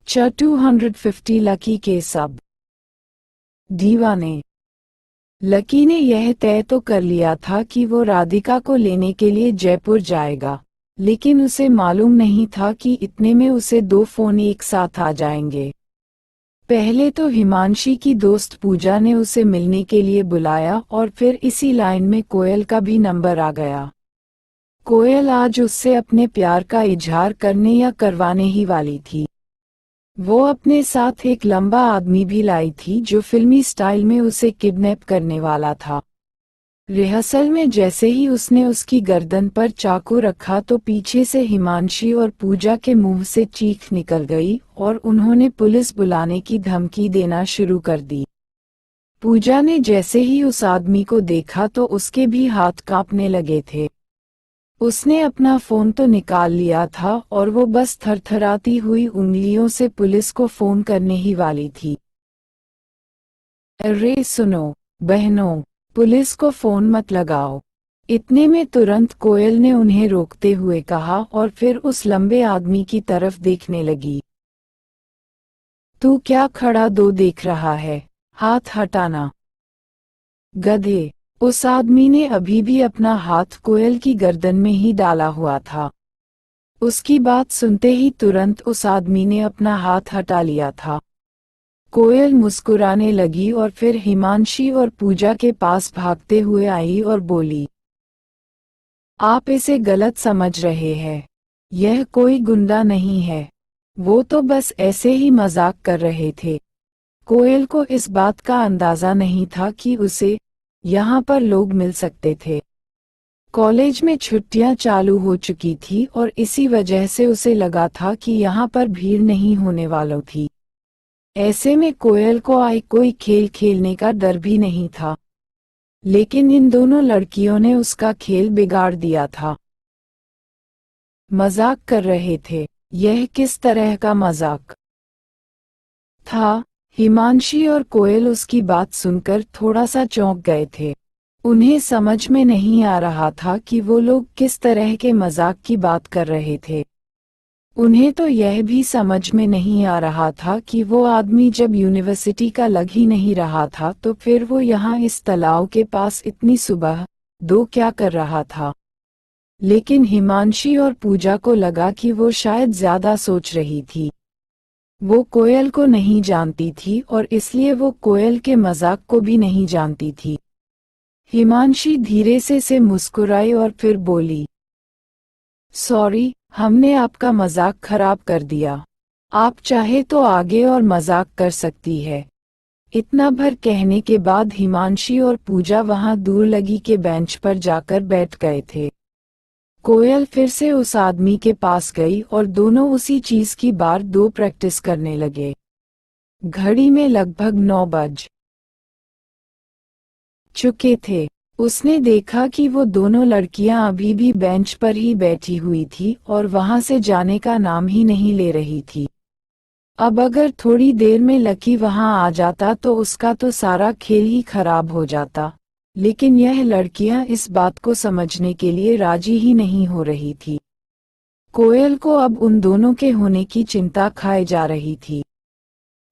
च 250 लकी के सब दीवाने। लकी ने यह तय तो कर लिया था कि वो राधिका को लेने के लिए जयपुर जाएगा, लेकिन उसे मालूम नहीं था कि इतने में उसे दो फोन एक साथ आ जाएंगे। पहले तो हिमांशी की दोस्त पूजा ने उसे मिलने के लिए बुलाया और फिर इसी लाइन में कोयल का भी नंबर आ गया। कोयल आज उससे अपने प्यार का इजहार करने या करवाने ही वाली थी। वो अपने साथ एक लंबा आदमी भी लाई थी जो फिल्मी स्टाइल में उसे किडनैप करने वाला था। रिहर्सल में जैसे ही उसने उसकी गर्दन पर चाकू रखा तो पीछे से हिमांशी और पूजा के मुंह से चीख निकल गई और उन्होंने पुलिस बुलाने की धमकी देना शुरू कर दी। पूजा ने जैसे ही उस आदमी को देखा तो उसके भी हाथ कांपने लगे थे। उसने अपना फोन तो निकाल लिया था और वो बस थरथराती हुई उंगलियों से पुलिस को फोन करने ही वाली थी। अरे सुनो बहनों, पुलिस को फोन मत लगाओ। इतने में तुरंत कोयल ने उन्हें रोकते हुए कहा और फिर उस लंबे आदमी की तरफ देखने लगी। तू क्या खड़ा दो देख रहा है, हाथ हटाना। गधे। उस आदमी ने अभी भी अपना हाथ कोयल की गर्दन में ही डाला हुआ था। उसकी बात सुनते ही तुरंत उस आदमी ने अपना हाथ हटा लिया था। कोयल मुस्कुराने लगी और फिर हिमांशी और पूजा के पास भागते हुए आई और बोली, आप इसे गलत समझ रहे हैं। यह कोई गुंडा नहीं है। वो तो बस ऐसे ही मजाक कर रहे थे। कोयल को इस बात का अंदाजा नहीं था कि उसे यहाँ पर लोग मिल सकते थे। कॉलेज में छुट्टियां चालू हो चुकी थी और इसी वजह से उसे लगा था कि यहाँ पर भीड़ नहीं होने वाली थी। ऐसे में कोयल को कोई खेल खेलने का डर भी नहीं था। लेकिन इन दोनों लड़कियों ने उसका खेल बिगाड़ दिया था। मजाक कर रहे थे। यह किस तरह का मजाक था? हिमांशी और कोयल उसकी बात सुनकर थोड़ा सा चौंक गए थे। उन्हें समझ में नहीं आ रहा था कि वो लोग किस तरह के मजाक की बात कर रहे थे। उन्हें तो यह भी समझ में नहीं आ रहा था कि वो आदमी जब यूनिवर्सिटी का लग ही नहीं रहा था तो फिर वो यहाँ इस तालाब के पास इतनी सुबह दो क्या कर रहा था। लेकिन हिमांशी और पूजा को लगा कि वो शायद ज्यादा सोच रही थी। वो कोयल को नहीं जानती थी और इसलिए वो कोयल के मजाक को भी नहीं जानती थी। हिमांशी धीरे से मुस्कुराई और फिर बोली, सॉरी, हमने आपका मजाक खराब कर दिया। आप चाहे तो आगे और मजाक कर सकती है। इतना भर कहने के बाद हिमांशी और पूजा वहां दूर लगी के बेंच पर जाकर बैठ गए थे। कोयल फिर से उस आदमी के पास गई और दोनों उसी चीज की बार दो प्रैक्टिस करने लगे। घड़ी में लगभग 9 बज चुके थे। उसने देखा कि वो दोनों लड़कियां अभी भी बेंच पर ही बैठी हुई थी और वहां से जाने का नाम ही नहीं ले रही थी। अब अगर थोड़ी देर में लकी वहां आ जाता तो उसका तो सारा खेल ही खराब हो जाता। लेकिन यह लड़कियां इस बात को समझने के लिए राजी ही नहीं हो रही थी। कोयल को अब उन दोनों के होने की चिंता खाए जा रही थी।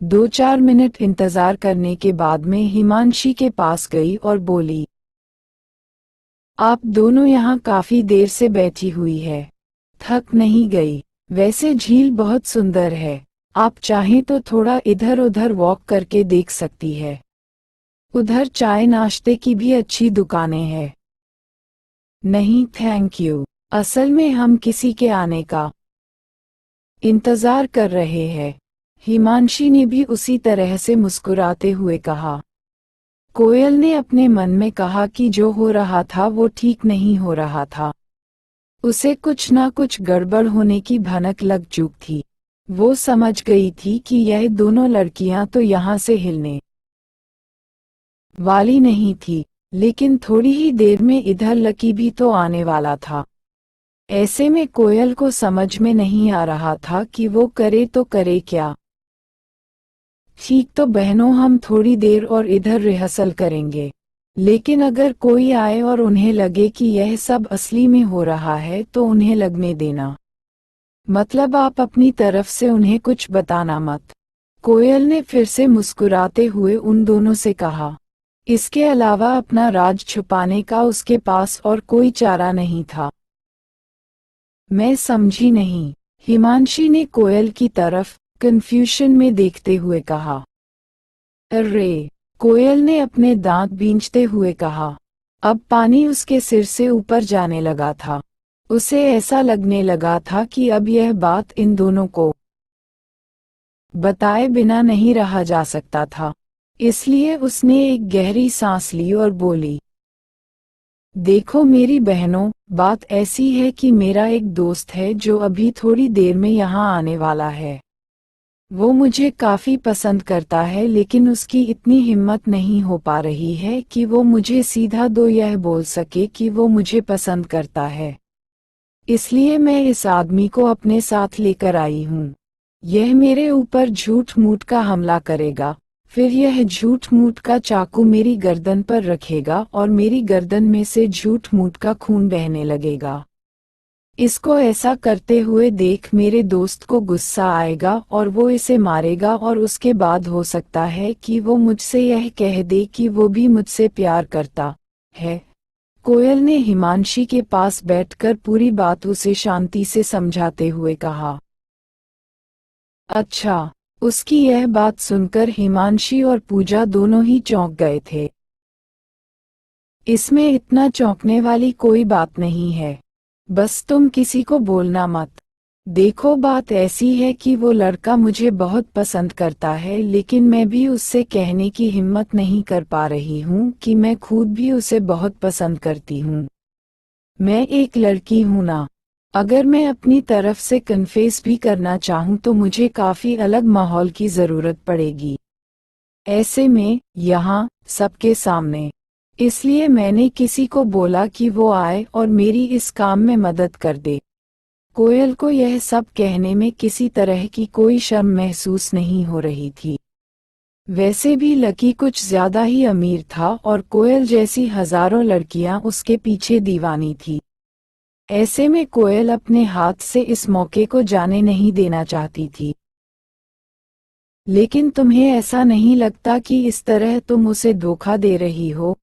2-4 मिनट इंतजार करने के बाद में हिमांशी के पास गई और बोली, आप दोनों यहाँ काफी देर से बैठी हुई है, थक नहीं गई? वैसे झील बहुत सुंदर है, आप चाहें तो थोड़ा इधर उधर वॉक करके देख सकती है। उधर चाय नाश्ते की भी अच्छी दुकानें हैं। नहीं थैंक यू, असल में हम किसी के आने का इंतजार कर रहे हैं। हिमांशी ने भी उसी तरह से मुस्कुराते हुए कहा। कोयल ने अपने मन में कहा कि जो हो रहा था वो ठीक नहीं हो रहा था। उसे कुछ ना कुछ गड़बड़ होने की भनक लग चुकी थी। वो समझ गई थी कि यह दोनों लड़कियां तो यहाँ से हिलने वाली नहीं थी, लेकिन थोड़ी ही देर में इधर लकी भी तो आने वाला था। ऐसे में कोयल को समझ में नहीं आ रहा था कि वो करे तो करे क्या। ठीक तो बहनों, हम थोड़ी देर और इधर रिहर्सल करेंगे, लेकिन अगर कोई आए और उन्हें लगे कि यह सब असली में हो रहा है तो उन्हें लगने देना। मतलब आप अपनी तरफ से उन्हें कुछ बताना मत। कोयल ने फिर से मुस्कुराते हुए उन दोनों से कहा। इसके अलावा अपना राज छुपाने का उसके पास और कोई चारा नहीं था। मैं समझी नहीं, हिमांशी ने कोयल की तरफ कन्फ्यूजन में देखते हुए कहा। अरे, कोयल ने अपने दांत बींचते हुए कहा। अब पानी उसके सिर से ऊपर जाने लगा था। उसे ऐसा लगने लगा था कि अब यह बात इन दोनों को बताए बिना नहीं रहा जा सकता था। इसलिए उसने एक गहरी सांस ली और बोली, देखो मेरी बहनों, बात ऐसी है कि मेरा एक दोस्त है जो अभी थोड़ी देर में यहाँ आने वाला है। वो मुझे काफी पसंद करता है, लेकिन उसकी इतनी हिम्मत नहीं हो पा रही है कि वो मुझे सीधा दो यह बोल सके कि वो मुझे पसंद करता है। इसलिए मैं इस आदमी को अपने साथ लेकर आई हूँ। यह मेरे ऊपर झूठ मूठ का हमला करेगा, फिर यह झूठ मूठ का चाकू मेरी गर्दन पर रखेगा और मेरी गर्दन में से झूठ मूठ का खून बहने लगेगा। इसको ऐसा करते हुए देख मेरे दोस्त को गुस्सा आएगा और वो इसे मारेगा, और उसके बाद हो सकता है कि वो मुझसे यह कह दे कि वो भी मुझसे प्यार करता है। कोयल ने हिमांशी के पास बैठकर पूरी बात उसे शांति से समझाते हुए कहा। अच्छा। उसकी यह बात सुनकर हिमांशी और पूजा दोनों ही चौंक गए थे। इसमें इतना चौंकने वाली कोई बात नहीं है। बस तुम किसी को बोलना मत। देखो बात ऐसी है कि वो लड़का मुझे बहुत पसंद करता है, लेकिन मैं भी उससे कहने की हिम्मत नहीं कर पा रही हूँ कि मैं खुद भी उसे बहुत पसंद करती हूँ। मैं एक लड़की हूँ ना। अगर मैं अपनी तरफ से कन्फेस भी करना चाहूँ तो मुझे काफी अलग माहौल की जरूरत पड़ेगी। ऐसे में, यहाँ, सबके सामने। इसलिए मैंने किसी को बोला कि वो आए और मेरी इस काम में मदद कर दे। कोयल को यह सब कहने में किसी तरह की कोई शर्म महसूस नहीं हो रही थी। वैसे भी लकी कुछ ज्यादा ही अमीर था और कोयल जैसी हजारों लड़कियां उसके पीछे दीवानी थी। ऐसे में कोयल अपने हाथ से इस मौके को जाने नहीं देना चाहती थी। लेकिन तुम्हें ऐसा नहीं लगता कि इस तरह तुम उसे धोखा दे रही हो?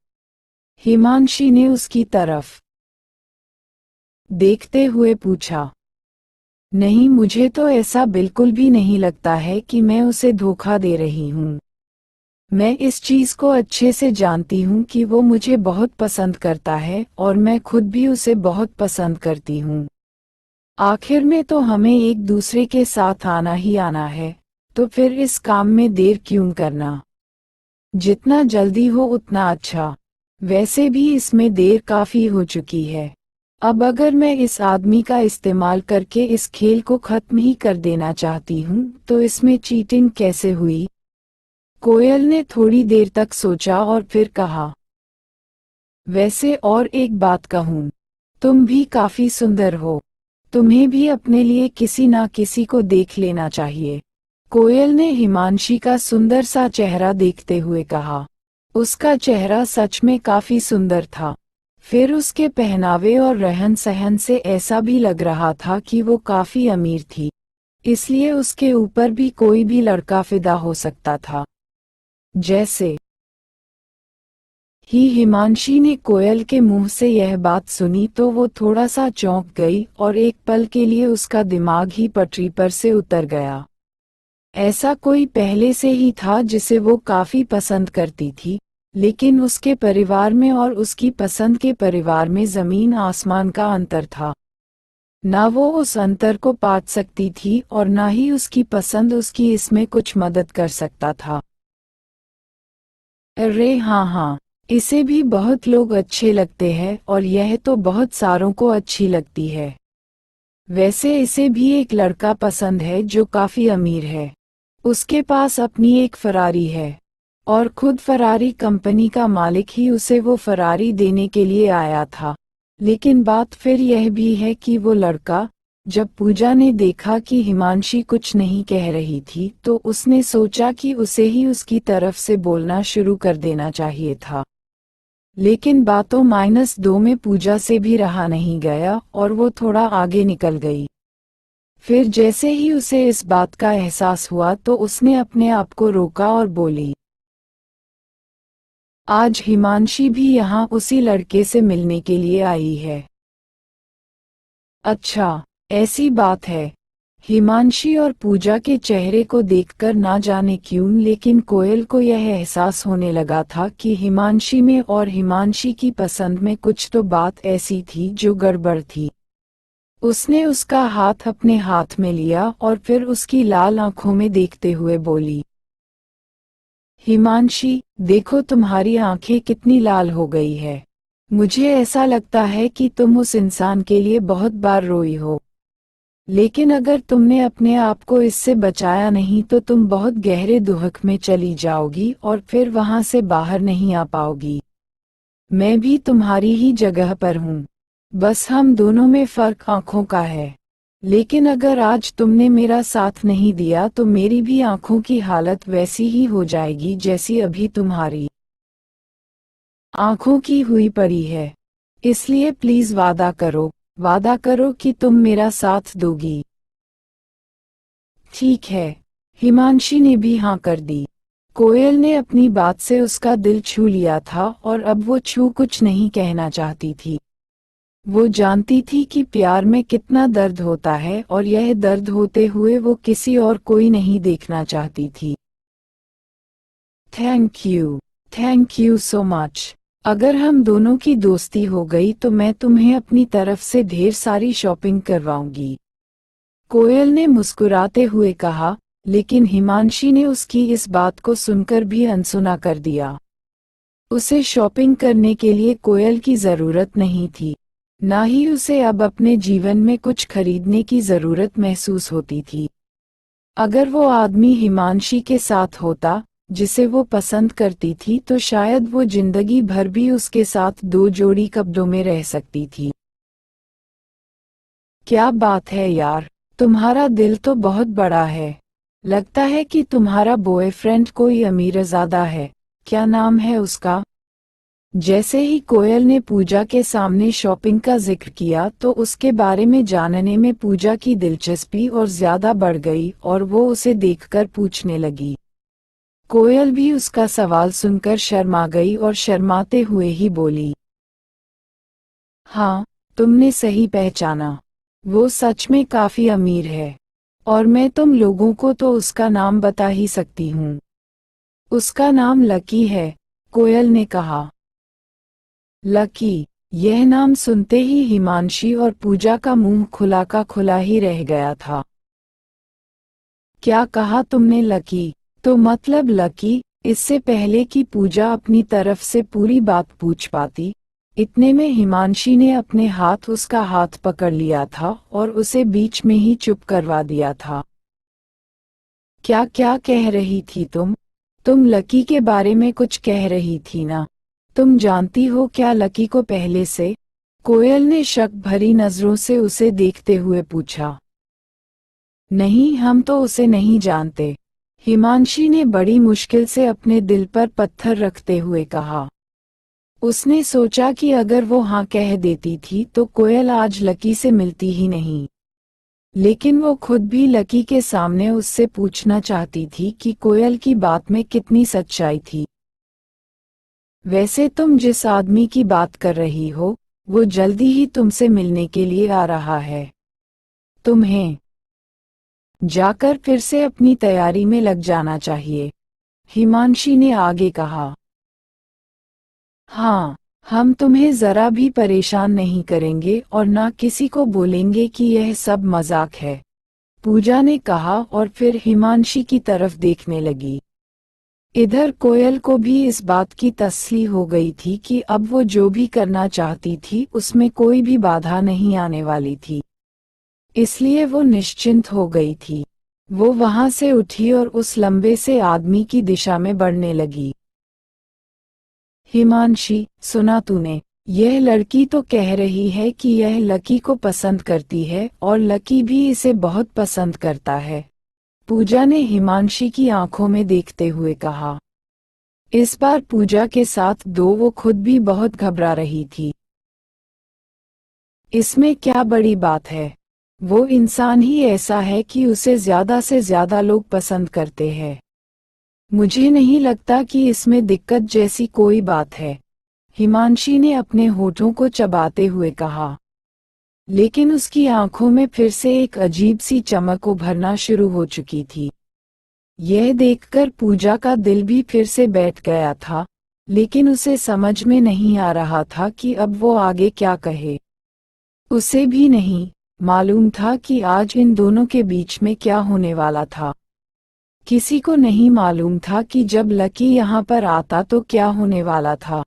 हिमांशी ने उसकी तरफ देखते हुए पूछा। नहीं, मुझे तो ऐसा बिल्कुल भी नहीं लगता है कि मैं उसे धोखा दे रही हूँ। मैं इस चीज को अच्छे से जानती हूँ कि वो मुझे बहुत पसंद करता है और मैं खुद भी उसे बहुत पसंद करती हूँ। आखिर में तो हमें एक दूसरे के साथ आना ही आना है, तो फिर इस काम में देर क्यों करना? जितना जल्दी हो उतना अच्छा। वैसे भी इसमें देर काफी हो चुकी है। अब अगर मैं इस आदमी का इस्तेमाल करके इस खेल को खत्म ही कर देना चाहती हूँ तो इसमें चीटिंग कैसे हुई? कोयल ने थोड़ी देर तक सोचा और फिर कहा। वैसे और एक बात कहूँ, तुम भी काफी सुंदर हो। तुम्हें भी अपने लिए किसी ना किसी को देख लेना चाहिए। कोयल ने हिमांशी का सुंदर सा चेहरा देखते हुए कहा। उसका चेहरा सच में काफी सुंदर था। फिर उसके पहनावे और रहन सहन से ऐसा भी लग रहा था कि वो काफी अमीर थी। इसलिए उसके ऊपर भी कोई भी लड़का फिदा हो सकता था। जैसे ही हिमांशी ने कोयल के मुंह से यह बात सुनी तो वो थोड़ा सा चौंक गई और एक पल के लिए उसका दिमाग ही पटरी पर से उतर गया। ऐसा कोई पहले से ही था जिसे वो काफी पसंद करती थी, लेकिन उसके परिवार में और उसकी पसंद के परिवार में जमीन आसमान का अंतर था। ना वो उस अंतर को पाट सकती थी और ना ही उसकी पसंद उसकी इसमें कुछ मदद कर सकता था। अरे हाँ हाँ, इसे भी बहुत लोग अच्छे लगते हैं और यह तो बहुत सारों को अच्छी लगती है। वैसे इसे भी एक लड़का पसंद है जो काफी अमीर है। उसके पास अपनी एक फरारी है और खुद फरारी कंपनी का मालिक ही उसे वो फरारी देने के लिए आया था। लेकिन बात फिर यह भी है कि वो लड़का, जब पूजा ने देखा कि हिमांशी कुछ नहीं कह रही थी तो उसने सोचा कि उसे ही उसकी तरफ से बोलना शुरू कर देना चाहिए था। लेकिन बातों -2 में पूजा से भी रहा नहीं गया और वो थोड़ा आगे निकल गई। फिर जैसे ही उसे इस बात का एहसास हुआ तो उसने अपने आप को रोका और बोली, आज हिमांशी भी यहाँ उसी लड़के से मिलने के लिए आई है। अच्छा, ऐसी बात है। हिमांशी और पूजा के चेहरे को देखकर ना जाने क्यों लेकिन कोयल को यह एहसास होने लगा था कि हिमांशी में और हिमांशी की पसंद में कुछ तो बात ऐसी थी जो गड़बड़ थी। उसने उसका हाथ अपने हाथ में लिया और फिर उसकी लाल आंखों में देखते हुए बोली, हिमांशी, देखो तुम्हारी आंखें कितनी लाल हो गई है। मुझे ऐसा लगता है कि तुम उस इंसान के लिए बहुत बार रोई हो। लेकिन अगर तुमने अपने आप को इससे बचाया नहीं तो तुम बहुत गहरे दुख में चली जाओगी और फिर वहां से बाहर नहीं आ पाओगी। मैं भी तुम्हारी ही जगह पर हूँ। बस हम दोनों में फर्क आंखों का है। लेकिन अगर आज तुमने मेरा साथ नहीं दिया तो मेरी भी आंखों की हालत वैसी ही हो जाएगी जैसी अभी तुम्हारी आंखों की हुई पड़ी है। इसलिए प्लीज वादा करो कि तुम मेरा साथ दोगी। ठीक है। हिमांशी ने भी हाँ कर दी। कोयल ने अपनी बात से उसका दिल छू लिया था और अब वो छू कुछ नहीं कहना चाहती थी। वो जानती थी कि प्यार में कितना दर्द होता है और यह दर्द होते हुए वो किसी और कोई नहीं देखना चाहती थी। Thank you so much. अगर हम दोनों की दोस्ती हो गई तो मैं तुम्हें अपनी तरफ से ढेर सारी शॉपिंग करवाऊंगी। कोयल ने मुस्कुराते हुए कहा, लेकिन हिमांशी ने उसकी इस बात को सुनकर भी अनसुना कर दिया। उसे शॉपिंग करने के लिए कोयल की जरूरत नहीं थी, ना ही उसे अब अपने जीवन में कुछ खरीदने की जरूरत महसूस होती थी। अगर वो आदमी हिमांशी के साथ होता, जिसे वो पसंद करती थी, तो शायद वो जिंदगी भर भी उसके साथ दो जोड़ी कपड़ों में रह सकती थी। क्या बात है यार, तुम्हारा दिल तो बहुत बड़ा है। लगता है कि तुम्हारा बॉयफ्रेंड कोई अमीरज़ादा है। क्या नाम है उसका? जैसे ही कोयल ने पूजा के सामने शॉपिंग का जिक्र किया तो उसके बारे में जानने में पूजा की दिलचस्पी और ज्यादा बढ़ गई और वो उसे देखकर पूछने लगी। कोयल भी उसका सवाल सुनकर शर्मा गई और शर्माते हुए ही बोली, हाँ, तुमने सही पहचाना। वो सच में काफी अमीर है। और मैं तुम लोगों को तो उसका नाम बता ही सकती हूँ। उसका नाम लकी है, कोयल ने कहा। लकी, यह नाम सुनते ही हिमांशी और पूजा का मुंह खुला का खुला ही रह गया था। क्या कहा तुमने लकी? तो मतलब लकी? इससे पहले कि पूजा अपनी तरफ से पूरी बात पूछ पाती, इतने में हिमांशी ने अपने हाथ उसका हाथ पकड़ लिया था और उसे बीच में ही चुप करवा दिया था। क्या क्या कह रही थी तुम? तुम लकी के बारे में कुछ कह रही थी ना? तुम जानती हो क्या लकी को पहले से? कोयल ने शक भरी नजरों से उसे देखते हुए पूछा। नहीं, हम तो उसे नहीं जानते। हिमांशी ने बड़ी मुश्किल से अपने दिल पर पत्थर रखते हुए कहा। उसने सोचा कि अगर वो हाँ कह देती थी तो कोयल आज लकी से मिलती ही नहीं। लेकिन वो खुद भी लकी के सामने उससे पूछना चाहती थी कि कोयल की बात में कितनी सच्चाई थी। वैसे तुम जिस आदमी की बात कर रही हो, वो जल्दी ही तुमसे मिलने के लिए आ रहा है। तुम्हें जाकर फिर से अपनी तैयारी में लग जाना चाहिए, हिमांशी ने आगे कहा। हाँ, हम तुम्हें जरा भी परेशान नहीं करेंगे और ना किसी को बोलेंगे कि यह सब मजाक है, पूजा ने कहा और फिर हिमांशी की तरफ देखने लगी। इधर कोयल को भी इस बात की तसल्ली हो गई थी कि अब वो जो भी करना चाहती थी उसमें कोई भी बाधा नहीं आने वाली थी। इसलिए वो निश्चिंत हो गई थी। वो वहां से उठी और उस लंबे से आदमी की दिशा में बढ़ने लगी। हिमांशी, सुना तूने? यह लड़की तो कह रही है कि यह लकी को पसंद करती है और लकी भी इसे बहुत पसंद करता है, पूजा ने हिमांशी की आंखों में देखते हुए कहा। इस बार पूजा के साथ दो वो खुद भी बहुत घबरा रही थी। इसमें क्या बड़ी बात है? वो इंसान ही ऐसा है कि उसे ज्यादा से ज्यादा लोग पसंद करते हैं। मुझे नहीं लगता कि इसमें दिक्कत जैसी कोई बात है, हिमांशी ने अपने होठों को चबाते हुए कहा। लेकिन उसकी आंखों में फिर से एक अजीब सी चमक उभरना शुरू हो चुकी थी। यह देखकर पूजा का दिल भी फिर से बैठ गया था, लेकिन उसे समझ में नहीं आ रहा था कि अब वो आगे क्या कहे। उसे भी नहीं मालूम था कि आज इन दोनों के बीच में क्या होने वाला था। किसी को नहीं मालूम था कि जब लकी यहाँ पर आता तो क्या होने वाला था।